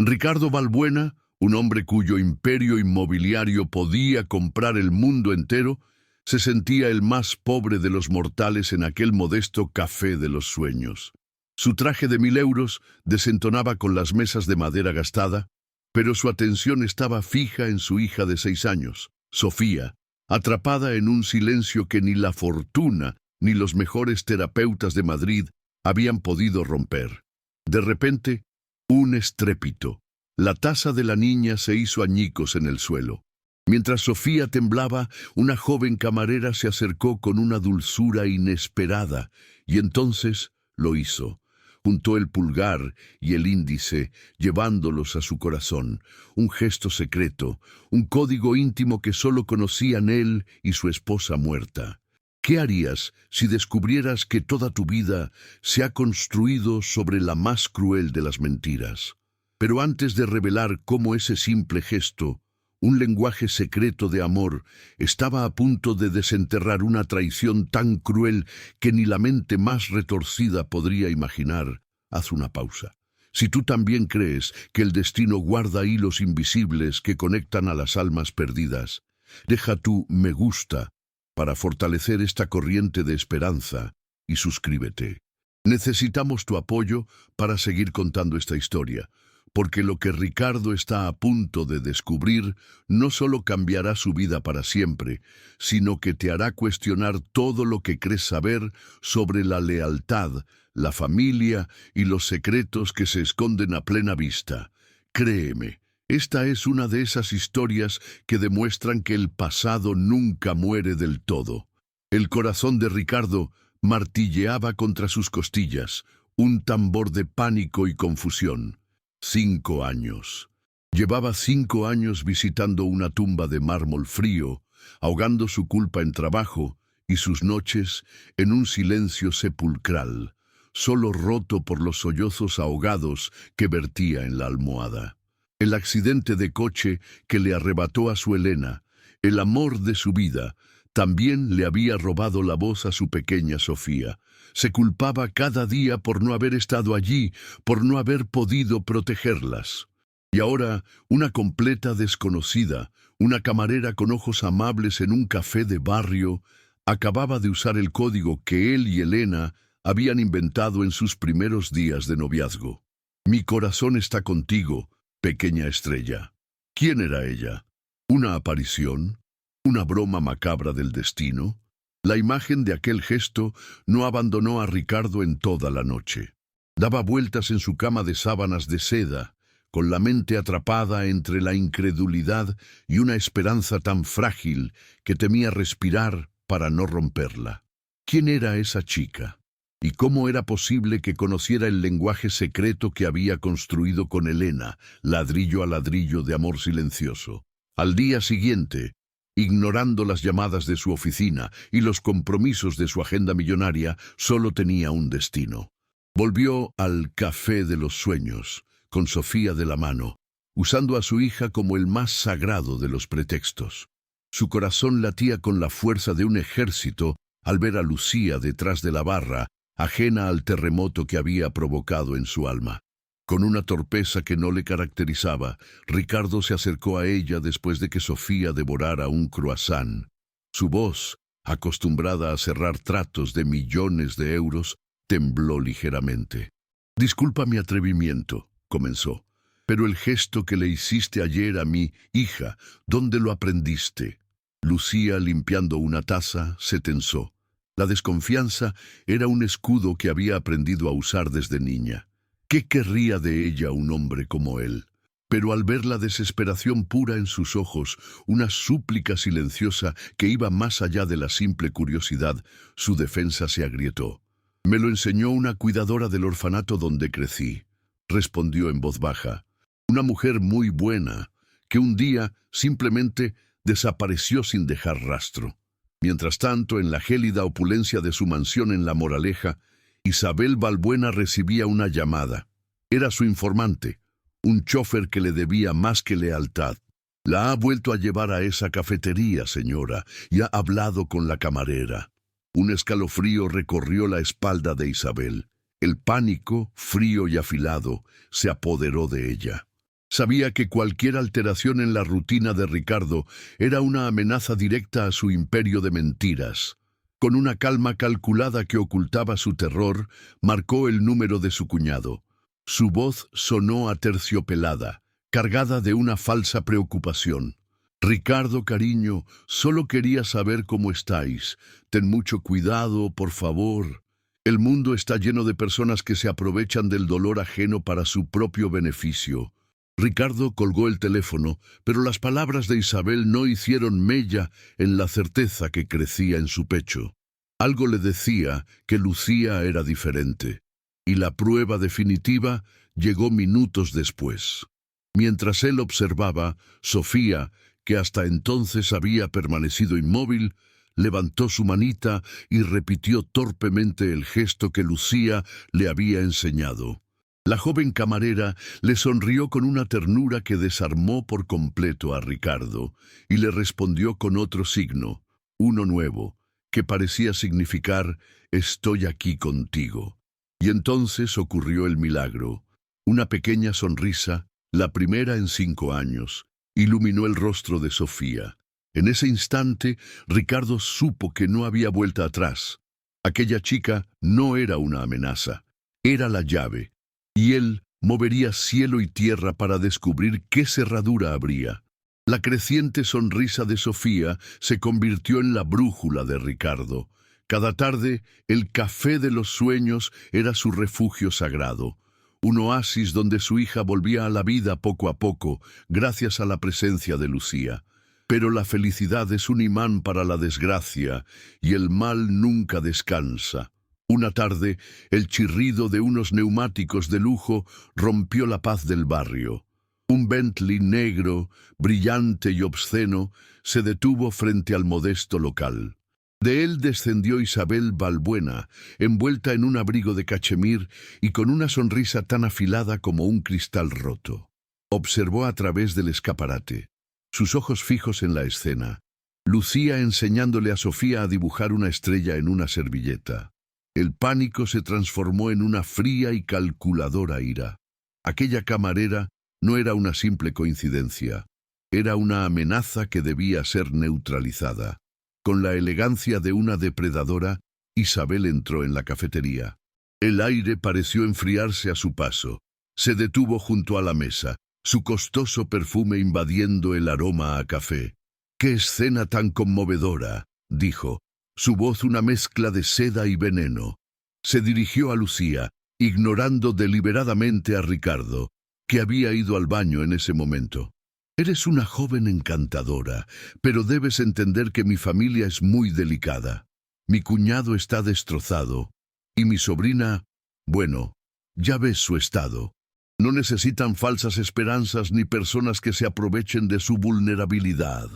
Ricardo Balbuena, un hombre cuyo imperio inmobiliario podía comprar el mundo entero, se sentía el más pobre de los mortales en aquel modesto café de los sueños. Su traje de 1000 euros desentonaba con las mesas de madera gastada, pero su atención estaba fija en su hija de 6 años, Sofía, atrapada en un silencio que ni la fortuna ni los mejores terapeutas de Madrid habían podido romper. De repente, un estrépito. La taza de la niña se hizo añicos en el suelo. Mientras Sofía temblaba, una joven camarera se acercó con una dulzura inesperada, y entonces lo hizo. Juntó el pulgar y el índice, llevándolos a su corazón, un gesto secreto, un código íntimo que solo conocían él y su esposa muerta. ¿Qué harías si descubrieras que toda tu vida se ha construido sobre la más cruel de las mentiras? Pero antes de revelar cómo ese simple gesto, un lenguaje secreto de amor, estaba a punto de desenterrar una traición tan cruel que ni la mente más retorcida podría imaginar, haz una pausa. Si tú también crees que el destino guarda hilos invisibles que conectan a las almas perdidas, deja tu me gusta para fortalecer esta corriente de esperanza y suscríbete. Necesitamos tu apoyo para seguir contando esta historia, porque lo que Ricardo está a punto de descubrir no solo cambiará su vida para siempre, sino que te hará cuestionar todo lo que crees saber sobre la lealtad, la familia y los secretos que se esconden a plena vista. Créeme, esta es una de esas historias que demuestran que el pasado nunca muere del todo. El corazón de Ricardo martilleaba contra sus costillas, un tambor de pánico y confusión. 5 años. Llevaba 5 años visitando una tumba de mármol frío, ahogando su culpa en trabajo y sus noches en un silencio sepulcral, solo roto por los sollozos ahogados que vertía en la almohada. El accidente de coche que le arrebató a su Elena, el amor de su vida, también le había robado la voz a su pequeña Sofía. Se culpaba cada día por no haber estado allí, por no haber podido protegerlas. Y ahora, una completa desconocida, una camarera con ojos amables en un café de barrio, acababa de usar el código que él y Elena habían inventado en sus primeros días de noviazgo. Mi corazón está contigo, pequeña estrella. ¿Quién era ella? ¿Una aparición? ¿Una broma macabra del destino? La imagen de aquel gesto no abandonó a Ricardo en toda la noche. Daba vueltas en su cama de sábanas de seda, con la mente atrapada entre la incredulidad y una esperanza tan frágil que temía respirar para no romperla. ¿Quién era esa chica? ¿Y cómo era posible que conociera el lenguaje secreto que había construido con Elena, ladrillo a ladrillo de amor silencioso? Al día siguiente, ignorando las llamadas de su oficina y los compromisos de su agenda millonaria, solo tenía un destino. Volvió al café de los sueños, con Sofía de la mano, usando a su hija como el más sagrado de los pretextos. Su corazón latía con la fuerza de un ejército al ver a Lucía detrás de la barra, ajena al terremoto que había provocado en su alma. Con una torpeza que no le caracterizaba, Ricardo se acercó a ella después de que Sofía devorara un croissant. Su voz, acostumbrada a cerrar tratos de millones de euros, tembló ligeramente. «Disculpa mi atrevimiento», comenzó, «pero el gesto que le hiciste ayer a mi hija, ¿dónde lo aprendiste?» Lucía, limpiando una taza, se tensó. La desconfianza era un escudo que había aprendido a usar desde niña. ¿Qué querría de ella un hombre como él? Pero al ver la desesperación pura en sus ojos, una súplica silenciosa que iba más allá de la simple curiosidad, su defensa se agrietó. «Me lo enseñó una cuidadora del orfanato donde crecí», respondió en voz baja. «Una mujer muy buena, que un día simplemente desapareció sin dejar rastro». Mientras tanto, en la gélida opulencia de su mansión en La Moraleja, Isabel Balbuena recibía una llamada. Era su informante, un chofer que le debía más que lealtad. «La ha vuelto a llevar a esa cafetería, señora, y ha hablado con la camarera». Un escalofrío recorrió la espalda de Isabel. El pánico, frío y afilado, se apoderó de ella. Sabía que cualquier alteración en la rutina de Ricardo era una amenaza directa a su imperio de mentiras. Con una calma calculada que ocultaba su terror, marcó el número de su cuñado. Su voz sonó aterciopelada, cargada de una falsa preocupación. Ricardo, cariño, solo quería saber cómo estáis. Ten mucho cuidado, por favor. El mundo está lleno de personas que se aprovechan del dolor ajeno para su propio beneficio. Ricardo colgó el teléfono, pero las palabras de Isabel no hicieron mella en la certeza que crecía en su pecho. Algo le decía que Lucía era diferente, y la prueba definitiva llegó minutos después. Mientras él observaba, Sofía, que hasta entonces había permanecido inmóvil, levantó su manita y repitió torpemente el gesto que Lucía le había enseñado. La joven camarera le sonrió con una ternura que desarmó por completo a Ricardo y le respondió con otro signo, uno nuevo, que parecía significar «estoy aquí contigo». Y entonces ocurrió el milagro. Una pequeña sonrisa, la primera en 5 años, iluminó el rostro de Sofía. En ese instante, Ricardo supo que no había vuelta atrás. Aquella chica no era una amenaza, era la llave. Y él movería cielo y tierra para descubrir qué cerradura habría. La creciente sonrisa de Sofía se convirtió en la brújula de Ricardo. Cada tarde, el café de los sueños era su refugio sagrado, un oasis donde su hija volvía a la vida poco a poco, gracias a la presencia de Lucía. Pero la felicidad es un imán para la desgracia, y el mal nunca descansa. Una tarde, el chirrido de unos neumáticos de lujo rompió la paz del barrio. Un Bentley negro, brillante y obsceno, se detuvo frente al modesto local. De él descendió Isabel Balbuena, envuelta en un abrigo de cachemir y con una sonrisa tan afilada como un cristal roto. Observó a través del escaparate, sus ojos fijos en la escena, Lucía enseñándole a Sofía a dibujar una estrella en una servilleta. El pánico se transformó en una fría y calculadora ira. Aquella camarera no era una simple coincidencia, era una amenaza que debía ser neutralizada. Con la elegancia de una depredadora, Isabel entró en la cafetería. El aire pareció enfriarse a su paso. Se detuvo junto a la mesa, su costoso perfume invadiendo el aroma a café. «¡Qué escena tan conmovedora!», dijo, su voz una mezcla de seda y veneno. Se dirigió a Lucía, ignorando deliberadamente a Ricardo, que había ido al baño en ese momento. «Eres una joven encantadora, pero debes entender que mi familia es muy delicada. Mi cuñado está destrozado, y mi sobrina, bueno, ya ves su estado. No necesitan falsas esperanzas ni personas que se aprovechen de su vulnerabilidad».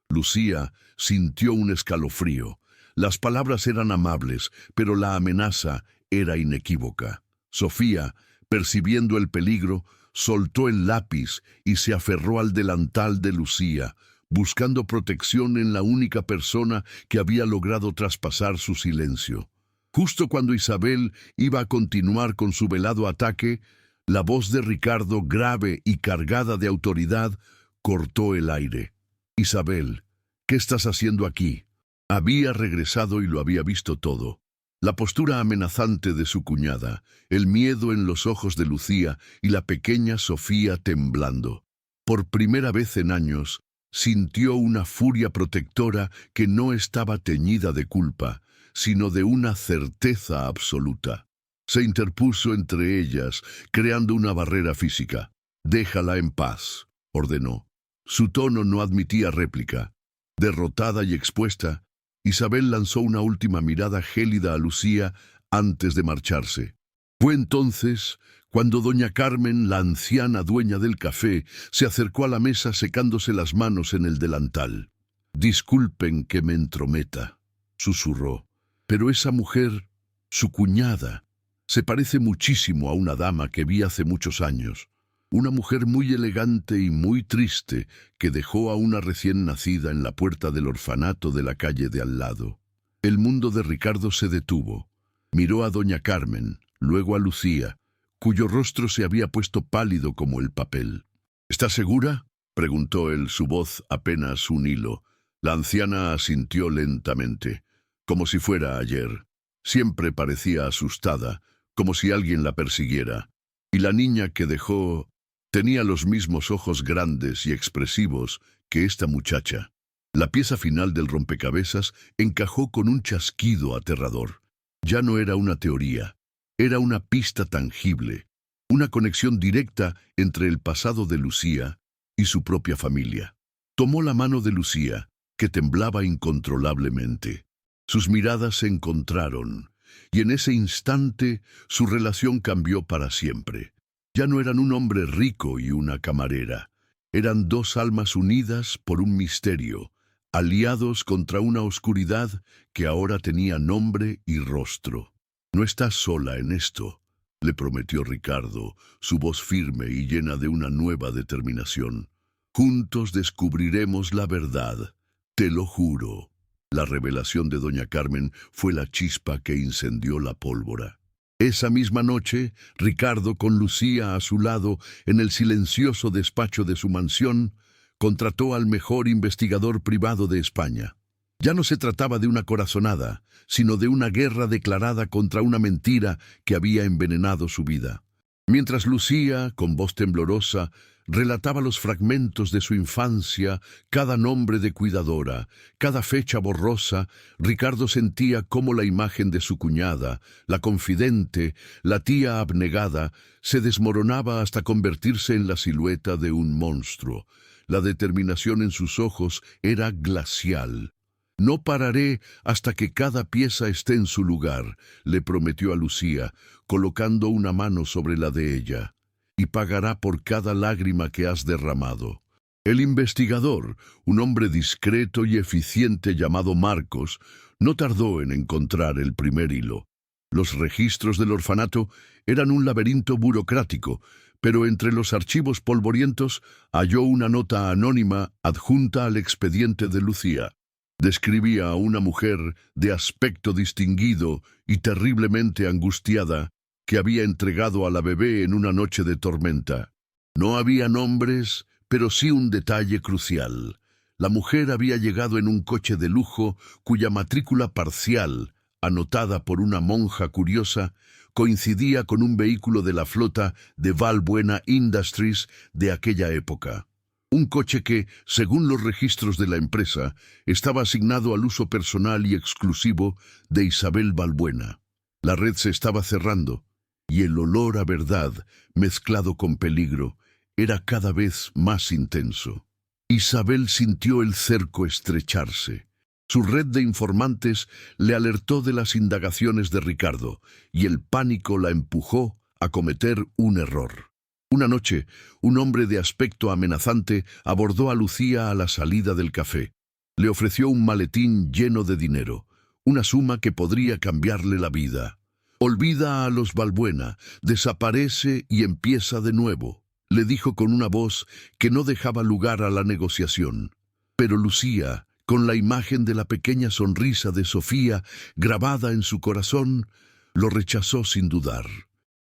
Lucía sintió un escalofrío. Las palabras eran amables, pero la amenaza era inequívoca. Sofía, percibiendo el peligro, soltó el lápiz y se aferró al delantal de Lucía, buscando protección en la única persona que había logrado traspasar su silencio. Justo cuando Isabel iba a continuar con su velado ataque, la voz de Ricardo, grave y cargada de autoridad, cortó el aire. «Isabel, ¿qué estás haciendo aquí?». Había regresado y lo había visto todo. La postura amenazante de su cuñada, el miedo en los ojos de Lucía y la pequeña Sofía temblando. Por primera vez en años, sintió una furia protectora que no estaba teñida de culpa, sino de una certeza absoluta. Se interpuso entre ellas, creando una barrera física. «Déjala en paz», ordenó. Su tono no admitía réplica. Derrotada y expuesta, Isabel lanzó una última mirada gélida a Lucía antes de marcharse. Fue entonces cuando doña Carmen, la anciana dueña del café, se acercó a la mesa secándose las manos en el delantal. «Disculpen que me entrometa», susurró, «pero esa mujer, su cuñada, se parece muchísimo a una dama que vi hace muchos años. Una mujer muy elegante y muy triste que dejó a una recién nacida en la puerta del orfanato de la calle de al lado». El mundo de Ricardo se detuvo. Miró a doña Carmen, luego a Lucía, cuyo rostro se había puesto pálido como el papel. ¿Estás segura?, preguntó él, su voz apenas un hilo. La anciana asintió lentamente, como si fuera ayer. Siempre parecía asustada, como si alguien la persiguiera. Y la niña que dejó tenía los mismos ojos grandes y expresivos que esta muchacha. La pieza final del rompecabezas encajó con un chasquido aterrador. Ya no era una teoría, era una pista tangible, una conexión directa entre el pasado de Lucía y su propia familia. Tomó la mano de Lucía, que temblaba incontrolablemente. Sus miradas se encontraron, y en ese instante su relación cambió para siempre. Ya no eran un hombre rico y una camarera, eran dos almas unidas por un misterio, aliados contra una oscuridad que ahora tenía nombre y rostro. «No estás sola en esto», le prometió Ricardo, su voz firme y llena de una nueva determinación. «Juntos descubriremos la verdad, te lo juro». La revelación de doña Carmen fue la chispa que incendió la pólvora. Esa misma noche, Ricardo, con Lucía a su lado, en el silencioso despacho de su mansión, contrató al mejor investigador privado de España. Ya no se trataba de una corazonada, sino de una guerra declarada contra una mentira que había envenenado su vida. Mientras Lucía, con voz temblorosa, relataba los fragmentos de su infancia, cada nombre de cuidadora, cada fecha borrosa, Ricardo sentía cómo la imagen de su cuñada, la confidente, la tía abnegada, se desmoronaba hasta convertirse en la silueta de un monstruo. La determinación en sus ojos era glacial. «No pararé hasta que cada pieza esté en su lugar», le prometió a Lucía, colocando una mano sobre la de ella. «Y pagará por cada lágrima que has derramado». El investigador, un hombre discreto y eficiente llamado Marcos, no tardó en encontrar el primer hilo. Los registros del orfanato eran un laberinto burocrático, pero entre los archivos polvorientos halló una nota anónima adjunta al expediente de Lucía. Describía a una mujer de aspecto distinguido y terriblemente angustiada que había entregado a la bebé en una noche de tormenta. No había nombres, pero sí un detalle crucial. La mujer había llegado en un coche de lujo cuya matrícula parcial, anotada por una monja curiosa, coincidía con un vehículo de la flota de Valbuena Industries de aquella época. Un coche que, según los registros de la empresa, estaba asignado al uso personal y exclusivo de Isabel Valbuena. La red se estaba cerrando, y el olor a verdad, mezclado con peligro, era cada vez más intenso. Isabel sintió el cerco estrecharse. Su red de informantes le alertó de las indagaciones de Ricardo, y el pánico la empujó a cometer un error. Una noche, un hombre de aspecto amenazante abordó a Lucía a la salida del café. Le ofreció un maletín lleno de dinero, una suma que podría cambiarle la vida. «Olvida a los Valbuena, desaparece y empieza de nuevo», le dijo con una voz que no dejaba lugar a la negociación. Pero Lucía, con la imagen de la pequeña sonrisa de Sofía grabada en su corazón, lo rechazó sin dudar.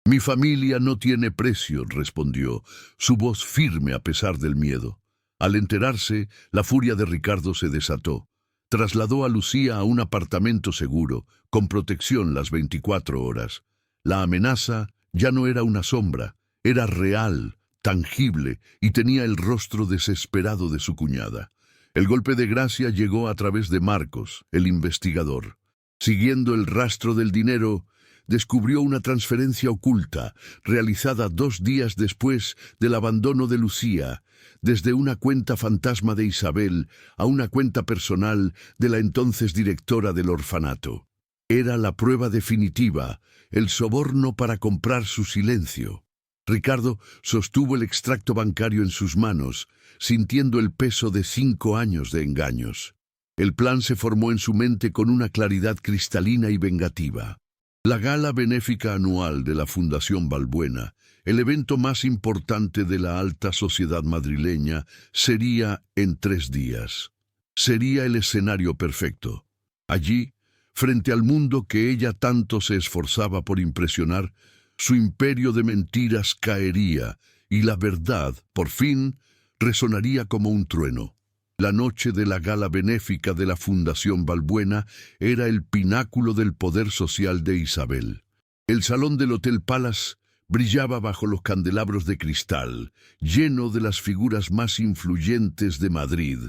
«Mi familia no tiene precio», respondió, su voz firme a pesar del miedo. Al enterarse, la furia de Ricardo se desató. Trasladó a Lucía a un apartamento seguro, con protección las 24 horas. La amenaza ya no era una sombra, era real, tangible, y tenía el rostro desesperado de su cuñada. El golpe de gracia llegó a través de Marcos, el investigador. Siguiendo el rastro del dinero, descubrió una transferencia oculta, realizada 2 días después del abandono de Lucía, desde una cuenta fantasma de Isabel a una cuenta personal de la entonces directora del orfanato. Era la prueba definitiva, el soborno para comprar su silencio. Ricardo sostuvo el extracto bancario en sus manos, sintiendo el peso de 5 años de engaños. El plan se formó en su mente con una claridad cristalina y vengativa. La gala benéfica anual de la Fundación Valbuena, el evento más importante de la alta sociedad madrileña, sería en 3 días. Sería el escenario perfecto. Allí, frente al mundo que ella tanto se esforzaba por impresionar, su imperio de mentiras caería y la verdad, por fin, resonaría como un trueno. La noche de la gala benéfica de la Fundación Balbuena era el pináculo del poder social de Isabel. El salón del Hotel Palace brillaba bajo los candelabros de cristal, lleno de las figuras más influyentes de Madrid,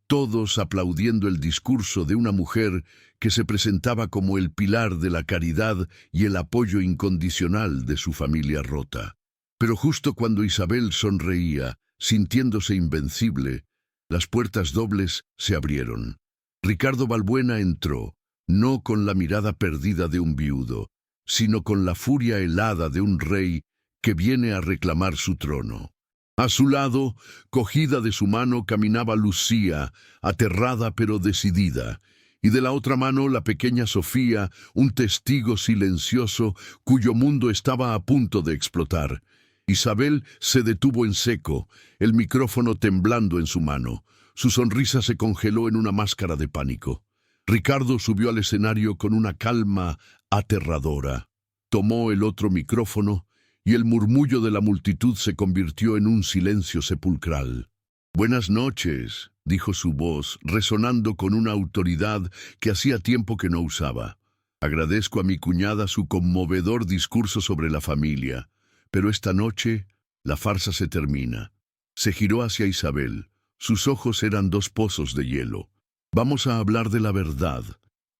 todos aplaudiendo el discurso de una mujer que se presentaba como el pilar de la caridad y el apoyo incondicional de su familia rota. Pero justo cuando Isabel sonreía, sintiéndose invencible, las puertas dobles se abrieron. Ricardo Balbuena entró, no con la mirada perdida de un viudo, sino con la furia helada de un rey que viene a reclamar su trono. A su lado, cogida de su mano, caminaba Lucía, aterrada pero decidida, y de la otra mano la pequeña Sofía, un testigo silencioso cuyo mundo estaba a punto de explotar. Isabel se detuvo en seco, el micrófono temblando en su mano. Su sonrisa se congeló en una máscara de pánico. Ricardo subió al escenario con una calma aterradora. Tomó el otro micrófono y el murmullo de la multitud se convirtió en un silencio sepulcral. «Buenas noches», dijo su voz, resonando con una autoridad que hacía tiempo que no usaba. «Agradezco a mi cuñada su conmovedor discurso sobre la familia, pero esta noche la farsa se termina». Se giró hacia Isabel. Sus ojos eran dos pozos de hielo. «Vamos a hablar de la verdad,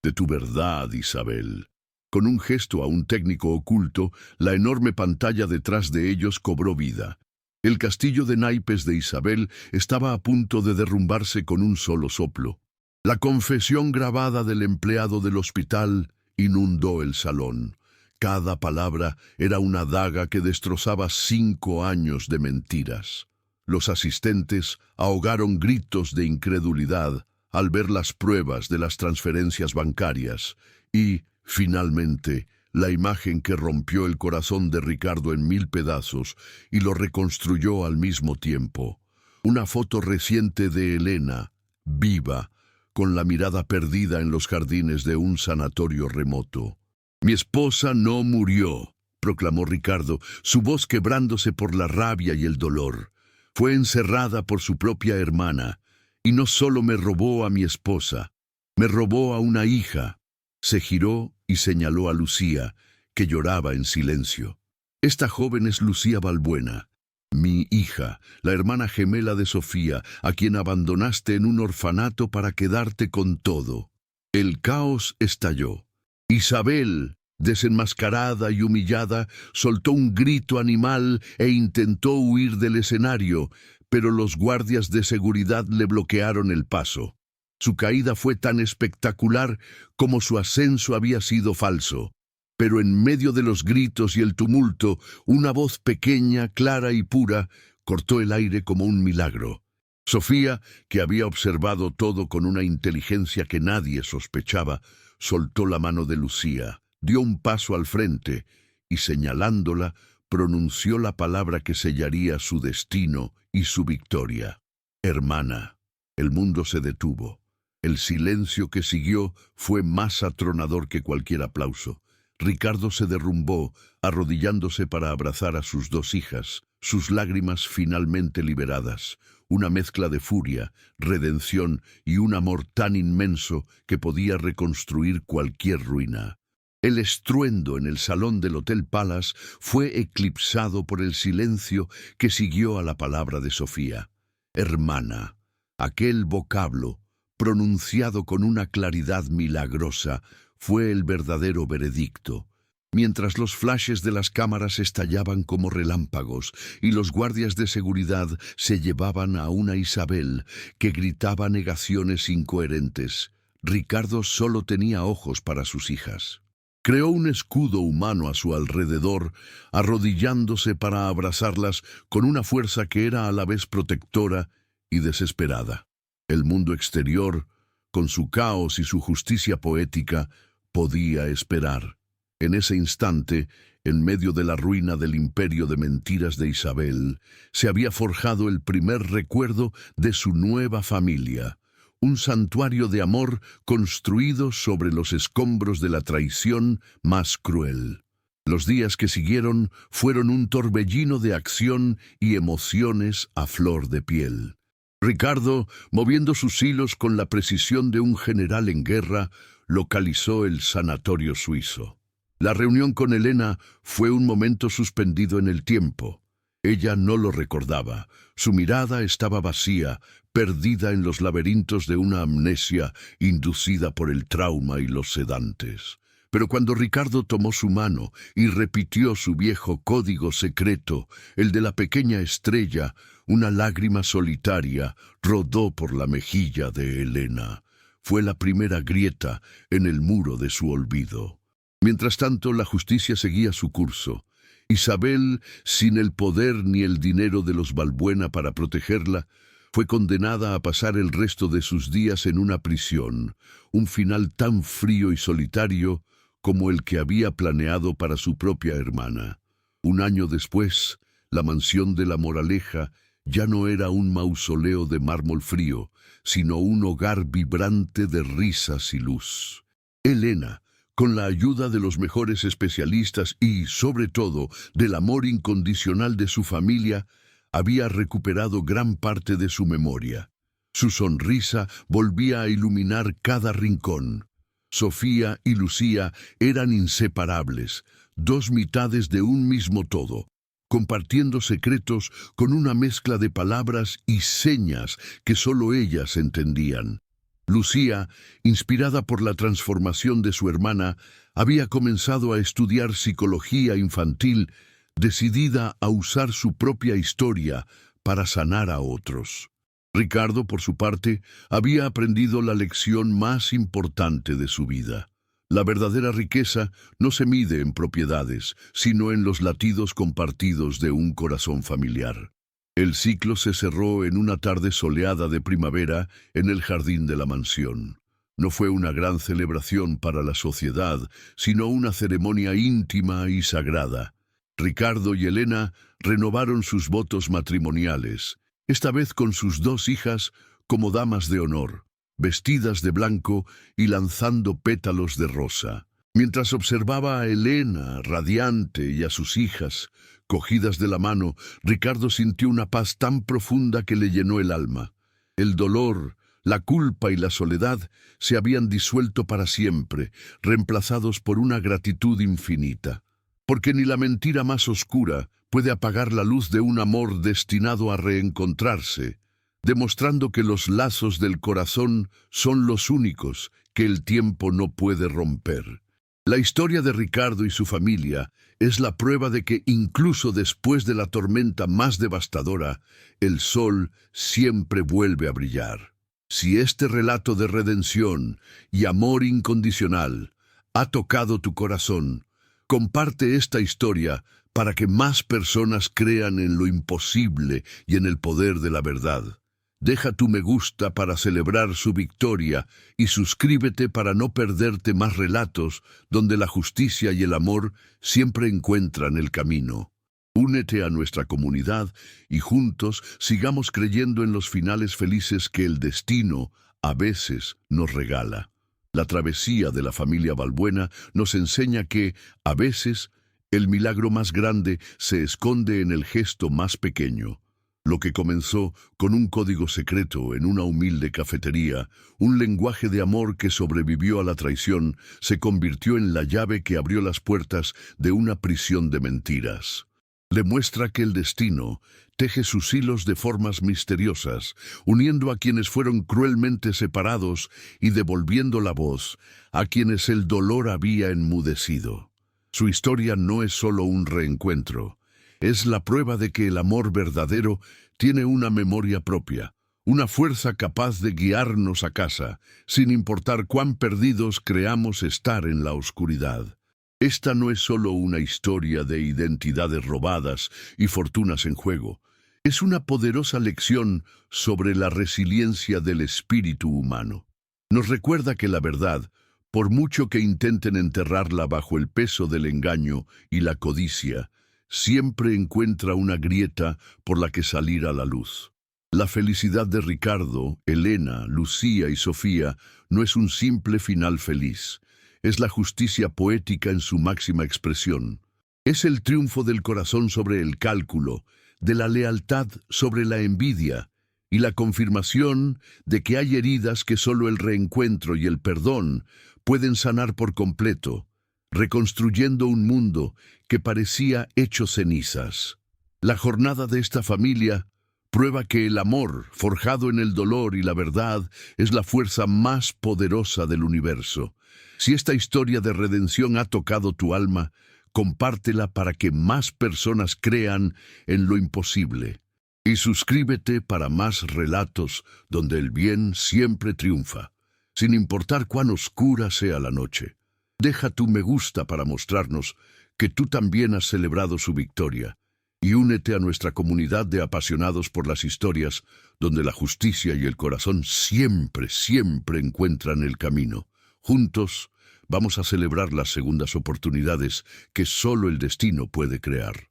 de tu verdad, Isabel». Con un gesto a un técnico oculto, la enorme pantalla detrás de ellos cobró vida. El castillo de naipes de Isabel estaba a punto de derrumbarse con un solo soplo. La confesión grabada del empleado del hospital inundó el salón. Cada palabra era una daga que destrozaba 5 años de mentiras. Los asistentes ahogaron gritos de incredulidad al ver las pruebas de las transferencias bancarias y, finalmente, la imagen que rompió el corazón de Ricardo en 1000 pedazos y lo reconstruyó al mismo tiempo. Una foto reciente de Elena, viva, con la mirada perdida en los jardines de un sanatorio remoto. «Mi esposa no murió», proclamó Ricardo, su voz quebrándose por la rabia y el dolor. «Fue encerrada por su propia hermana, y no solo me robó a mi esposa, me robó a una hija». Se giró y señaló a Lucía, que lloraba en silencio. «Esta joven es Lucía Balbuena, mi hija, la hermana gemela de Sofía, a quien abandonaste en un orfanato para quedarte con todo». El caos estalló. Isabel, desenmascarada y humillada, soltó un grito animal e intentó huir del escenario, pero los guardias de seguridad le bloquearon el paso. Su caída fue tan espectacular como su ascenso había sido falso. Pero en medio de los gritos y el tumulto, una voz pequeña, clara y pura, cortó el aire como un milagro. Sofía, que había observado todo con una inteligencia que nadie sospechaba, soltó la mano de Lucía, dio un paso al frente y, señalándola, pronunció la palabra que sellaría su destino y su victoria. «Hermana». El mundo se detuvo. El silencio que siguió fue más atronador que cualquier aplauso. Ricardo se derrumbó, arrodillándose para abrazar a sus 2 hijas, sus lágrimas finalmente liberadas, una mezcla de furia, redención y un amor tan inmenso que podía reconstruir cualquier ruina. El estruendo en el salón del Hotel Palace fue eclipsado por el silencio que siguió a la palabra de Sofía. «Hermana». Aquel vocablo, pronunciado con una claridad milagrosa, fue el verdadero veredicto. Mientras los flashes de las cámaras estallaban como relámpagos y los guardias de seguridad se llevaban a una Isabel que gritaba negaciones incoherentes, Ricardo solo tenía ojos para sus hijas. Creó un escudo humano a su alrededor, arrodillándose para abrazarlas con una fuerza que era a la vez protectora y desesperada. El mundo exterior, con su caos y su justicia poética, podía esperar. En ese instante, en medio de la ruina del imperio de mentiras de Isabel, se había forjado el primer recuerdo de su nueva familia, un santuario de amor construido sobre los escombros de la traición más cruel. Los días que siguieron fueron un torbellino de acción y emociones a flor de piel. Ricardo, moviendo sus hilos con la precisión de un general en guerra, localizó el sanatorio suizo. La reunión con Elena fue un momento suspendido en el tiempo. Ella no lo recordaba. Su mirada estaba vacía, perdida en los laberintos de una amnesia inducida por el trauma y los sedantes. Pero cuando Ricardo tomó su mano y repitió su viejo código secreto, el de la pequeña estrella, una lágrima solitaria rodó por la mejilla de Elena. Fue la primera grieta en el muro de su olvido. Mientras tanto, la justicia seguía su curso. Isabel, sin el poder ni el dinero de los Balbuena para protegerla, fue condenada a pasar el resto de sus días en una prisión, un final tan frío y solitario como el que había planeado para su propia hermana. Un año después, la mansión de la Moraleja ya no era un mausoleo de mármol frío, sino un hogar vibrante de risas y luz. Elena, con la ayuda de los mejores especialistas y, sobre todo, del amor incondicional de su familia, había recuperado gran parte de su memoria. Su sonrisa volvía a iluminar cada rincón. Sofía y Lucía eran inseparables, dos mitades de un mismo todo, compartiendo secretos con una mezcla de palabras y señas que solo ellas entendían. Lucía, inspirada por la transformación de su hermana, había comenzado a estudiar psicología infantil, decidida a usar su propia historia para sanar a otros. Ricardo, por su parte, había aprendido la lección más importante de su vida. La verdadera riqueza no se mide en propiedades, sino en los latidos compartidos de un corazón familiar. El ciclo se cerró en una tarde soleada de primavera en el jardín de la mansión. No fue una gran celebración para la sociedad, sino una ceremonia íntima y sagrada. Ricardo y Elena renovaron sus votos matrimoniales, esta vez con sus dos hijas como damas de honor, vestidas de blanco y lanzando pétalos de rosa. Mientras observaba a Elena, radiante, y a sus hijas, cogidas de la mano, Ricardo sintió una paz tan profunda que le llenó el alma. El dolor, la culpa y la soledad se habían disuelto para siempre, reemplazados por una gratitud infinita. Porque ni la mentira más oscura puede apagar la luz de un amor destinado a reencontrarse, demostrando que los lazos del corazón son los únicos que el tiempo no puede romper. La historia de Ricardo y su familia es la prueba de que incluso después de la tormenta más devastadora, el sol siempre vuelve a brillar. Si este relato de redención y amor incondicional ha tocado tu corazón, comparte esta historia para que más personas crean en lo imposible y en el poder de la verdad. Deja tu me gusta para celebrar su victoria y suscríbete para no perderte más relatos donde la justicia y el amor siempre encuentran el camino. Únete a nuestra comunidad y juntos sigamos creyendo en los finales felices que el destino a veces nos regala. La travesía de la familia Balbuena nos enseña que, a veces, el milagro más grande se esconde en el gesto más pequeño. Lo que comenzó con un código secreto en una humilde cafetería, un lenguaje de amor que sobrevivió a la traición, se convirtió en la llave que abrió las puertas de una prisión de mentiras. Demuestra que el destino teje sus hilos de formas misteriosas, uniendo a quienes fueron cruelmente separados y devolviendo la voz a quienes el dolor había enmudecido. Su historia no es solo un reencuentro, es la prueba de que el amor verdadero tiene una memoria propia, una fuerza capaz de guiarnos a casa, sin importar cuán perdidos creamos estar en la oscuridad. Esta no es solo una historia de identidades robadas y fortunas en juego. Es una poderosa lección sobre la resiliencia del espíritu humano. Nos recuerda que la verdad, por mucho que intenten enterrarla bajo el peso del engaño y la codicia, siempre encuentra una grieta por la que salir a la luz. La felicidad de Ricardo, Elena, Lucía y Sofía no es un simple final feliz. Es la justicia poética en su máxima expresión. Es el triunfo del corazón sobre el cálculo, de la lealtad sobre la envidia, y la confirmación de que hay heridas que solo el reencuentro y el perdón pueden sanar por completo, reconstruyendo un mundo que parecía hecho cenizas. La jornada de esta familia prueba que el amor, forjado en el dolor y la verdad, es la fuerza más poderosa del universo. Si esta historia de redención ha tocado tu alma, compártela para que más personas crean en lo imposible. Y suscríbete para más relatos donde el bien siempre triunfa, sin importar cuán oscura sea la noche. Deja tu me gusta para mostrarnos que tú también has celebrado su victoria. Y únete a nuestra comunidad de apasionados por las historias, donde la justicia y el corazón siempre, siempre encuentran el camino. Juntos, vamos a celebrar las segundas oportunidades que solo el destino puede crear.